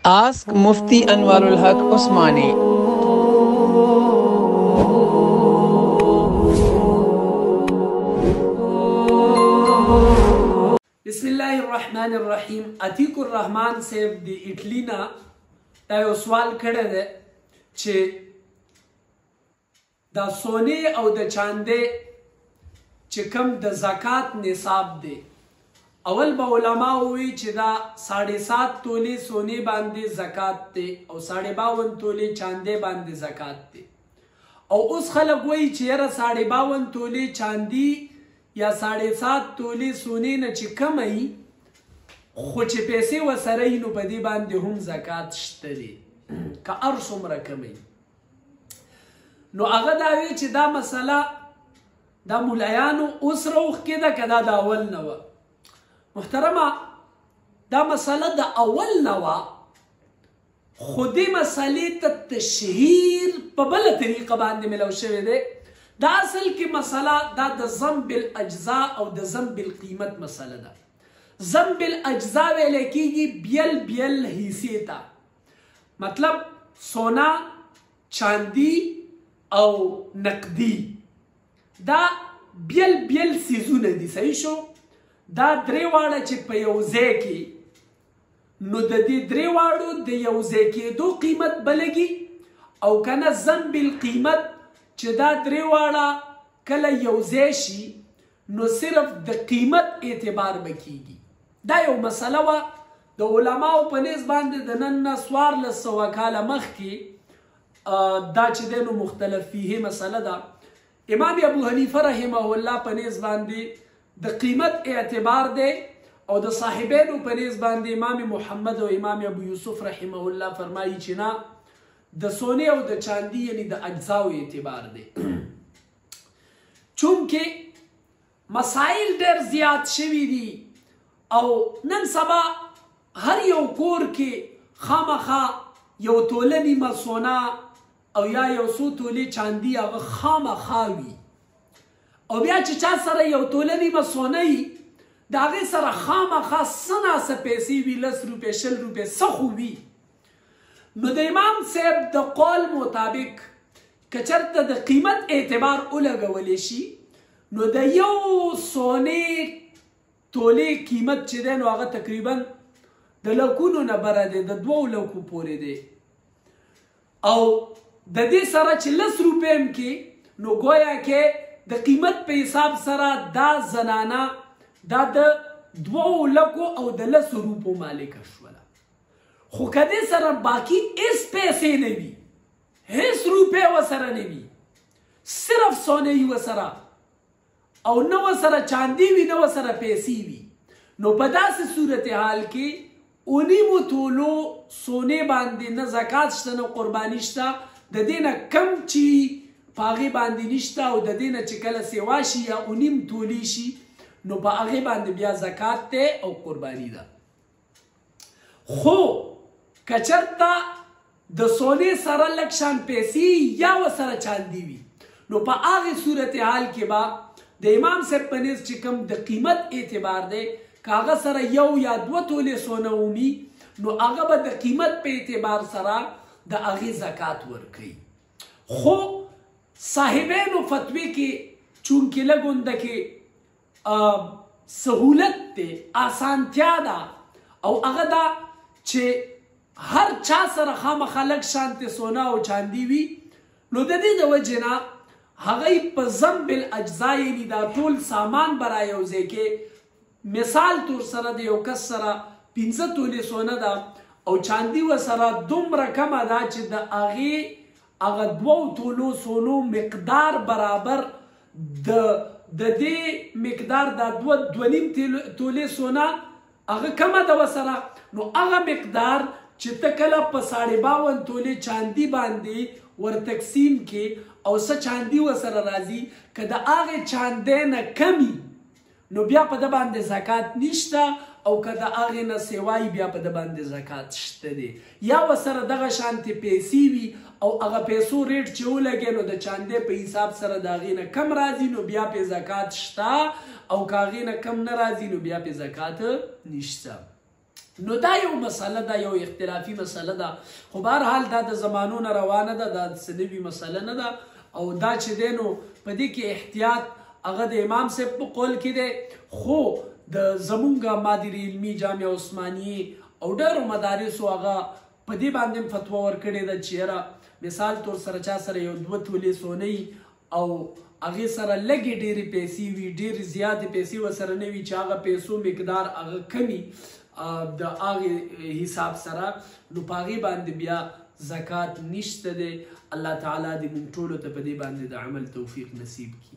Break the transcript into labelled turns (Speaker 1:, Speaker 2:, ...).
Speaker 1: Ask Mufti Anwarul Haq Osmani.
Speaker 2: बिस्मिल्लाहिर्रहमानिर्रहीम। अतीक उर्रहमान साहब दी इटली ना दा यो सवाल खड़े दे चे दा सोने او द चांदे चे कम द ज़कात निसाब दे। अवल बा उलमा हुई चे दा 7.5 तोले सोने बांधे ज़कात दे और 52 तोले चांदे बांधे ज़कात दे। और उस खलक वही चेरा 52 तोले चांदी या 7.5 तोले सोने न चे कम आई खो चे पैसे व सरई नु पदी बांधे हम ज़कात शतले का अर्सुम रकमई नो अगर दावे चे दा मसला दा मुलायानु उस रोख के दा कदा दा अवल नवा मुहतरमा दा मसला दा अवल नवा खुदी मसले ता तशहीर पबल तरीका बांधे मिलाव शवे दे। दा असल की मसला दा द ज़म बिल अज्जा और द ज़म बिल कीमत मसला दा। ज़म बिल अज्जा वेले की बियल बियल हिस्से ता मतलब सोना चांदी और नकदी दा बियल बियल सीजू ने दी सही शो दा द्रेवाड़ा चे पयोजे की नो ददी द्रेवाड़ो दे योजे की दो कीमत बलेगी और कना ज़म बिल कीमत चे दा द्रेवाड़ा कला योजेशी नो सिर्फ द कीमत एतबार बकीगी। दा यो मसला वा द उलमाओ पनेस बांधे दनन्ना स्वार लसवा काला मख की दा चे देनो मुख्तलफ फीहे मसला दा। इमाम अबू हनीफा रहमहुल्लाह पनेस बांधे द कीमत एतबार दे और द साहिबैन पनेस बांधे इमाम मुहम्मद और इमाम अबू यूसुफ रहमहुल्लाह फरमाई चिना द सोने और द चांदी यानी द अज्जाओ एतबार दे। चूंकि मसाइल डर जियाद शवी दी और नन सबा हर यो कोर के खामखा यो तोलनी मा सोना और या यो सो तोले चांदी अगर खामखावी और या चचा सर यो तोलनी मा सोनाई दागे सर खामखा सना से पैसे भी 10 रुपए 100 रुपए सखुवी नो द इमाम साहब द कौल मुताबिक कचरत द कीमत एतबार उलगवलेशी नो द यो सोने तोले कीमत चे दे नो आगा तकरीबन द लकुनो न बरा दे द 2 लकु पोरे दे और द दे सरा 40 रुपए के नो गोया के द कीमत पे हिसाब सरा दा जनाना दा द 2 लकु और द 10 रुपो मालिक अशवला खो कदे सरा बाकी इस पैसे ने भी इस रुपए व सरा ने भी सिर्फ सोने ही व सरा और न व सरा चांदी भी न व सरा पैसी भी नो पता से सूरत हाल के उन्हीं मुतोलो सोने बांधे न ज़कात शता न कुर्बानी शता द देना कम ची पागे बांधे निश्ता और द देना चिकला सेवाशी या उन्हीं मुतोलीशी नो पागे बांधे बिया ज़कात ते और कुर्बानी दा। खो कचरता द सोने सरा लक्षान पैसी या व सरा चांदी भी नो पा आगे सूरत हाल के बा द इमाम से पनेस चिकम द कीमत एतबार दे कागा सरा यौ या 2 तोले सोना उमी नो आगा बा द कीमत पे एतबार सरा द आगे ज़कात वर्कई। खो साहिबैन फतवे के चूंकि लगुंद के सहूलत ते आसान त्यादा और अगदा चे हर चा सर खाम खलक शांति सोना और चांदी भी नो ददी द वजना हगई पज़म बिल अज्जाई दा टोल सामान बराए उसे के मिसाल तौर सरा दे ओ कसरा 15 तोले सोना दा और चांदी व सरा दुम रकम अदा च द आगे अगर 2 तोलो सोनो मिकदार बराबर द दे मिकदार दा 2 तोले सोना अगर कम दा वसरा नो अगर मिकदार चितकला प 52 तोले चांदी बांधे वर तकसीम के और स चांदी व सर राजी कदा आगे चांदे न कमी नो बिया पद बांधे ज़कात निश्ता और कदा आगे न सेवाई बिया पद बांधे ज़कात शते दे या व सर दगा शांति पैसी भी और अगर पैसो रेट चो लगे नो द चांदे पे हिसाब सर दागे न कम राजी नो बिया पे ज़कात शता और कागे न कम न राजी नो बिया पे ज़कात निश्ता। نو دا یو مسله ده، یو اختلافي مسله ده، خو بهرحال دا د زمانو نه روانه ده، دا څه نوي مسله نه ده. او دا چې دی نو په دې کې احتیاط هغه د امام صاحب په قول کې دی، خو د زمونږ مادر علمي جامعه عثمانیه او ډېرو مدارسو هغه په دې باندې فتوا ورکړې ده چې یاره مثال طور سره چا سره یو 2 تولې سونی او هغې سره لږې ډېرې پیسې وي، ډېرې زیاتې پیسې ورسره نه وي چې هغه پیسو مقدار هغه کمي د هغې حساب سره، نو په هغې باندې بیا زکات نشته دی. الله تعالی دې موږ ټولو ته په دې باندې د عمل توفیق نصیب کړي.